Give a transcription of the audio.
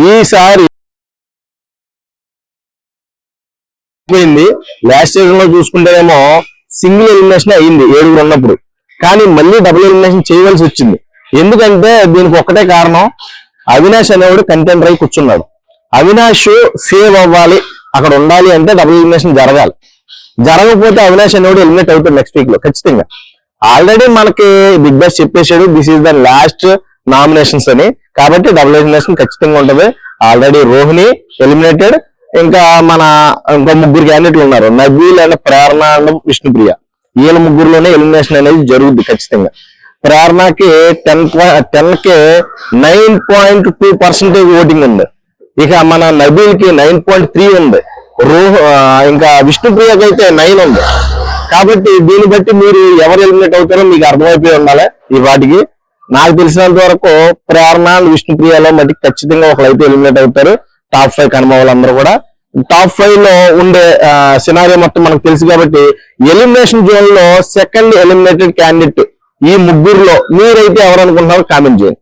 ఈసారి పోయింది. Last season లో చూసుకుంటేనేమో సింగిల్ ఎలిమినేషన్ అయ్యింది 7 ఉన్నప్పుడు, కానీ మళ్ళీ డబుల్ ఎలిమినేషన్ చేయవలసి వచ్చింది. ఎందుకంటే దీనికి ఒక్కటే కారణం, అవినాష్ అనేవాడు కంటెండర్ అయి కూర్చున్నాడు. అవినాష్ సేవ్ అవ్వాలి, అక్కడ ఉండాలి అంటే డబుల్ ఎలిమినేషన్ జరగాలి. జరగకపోతే అవినాష్ అనేవాడు ఎలిమినేట్ అవుతాడు నెక్స్ట్ వీక్ లో ఖచ్చితంగా. ఆల్రెడీ మనకి బిగ్ బాస్ చెప్పేశాడు this is the last nominations అని, కాబట్టి డబుల్ ఎలిమినేషన్ ఖచ్చితంగా ఉంటది. ఆల్రెడీ రోహిణి ఎలిమినేటెడ్, ఇంకా ఇంకో 3 క్యాండిడేట్లు ఉన్నారు, Nabeel and Prerana and Vishnupriya. వీళ్ళ ముగ్గురులోనే ఎలిమినేషన్ అనేది జరుగుద్ది ఖచ్చితంగా. ప్రేరణకి 10కి 9.2% ఓటింగ్ ఉంది. ఇక మన నబీల్ కి 9.3 ఉంది. ఇంకా విష్ణుప్రియకి అయితే 9 ఉంది. కాబట్టి దీన్ని బట్టి మీరు ఎవరు ఎలిమినేట్ అవుతారో మీకు అర్థమైపోయి ఉండాలి. ఈ వాటికి నాకు తెలిసినంత వరకు ప్రేరణ విష్ణుప్రియలో మధ్య ఖచ్చితంగా ఒకరైతే ఎలిమినేట్ అవుతారు. టాప్ 5 కనుమ వాళ్ళందరూ కూడా టాప్ 5 లో ఉండే సినారియో మొత్తం మనకు తెలుసు. కాబట్టి ఎలిమినేషన్ జోన్ లో సెకండ్ ఎలిమినేటెడ్ క్యాండిడేట్ ఈ ముగ్గురులో మీరైతే ఎవరు అనుకుంటున్నారో కామెంట్ చేయండి.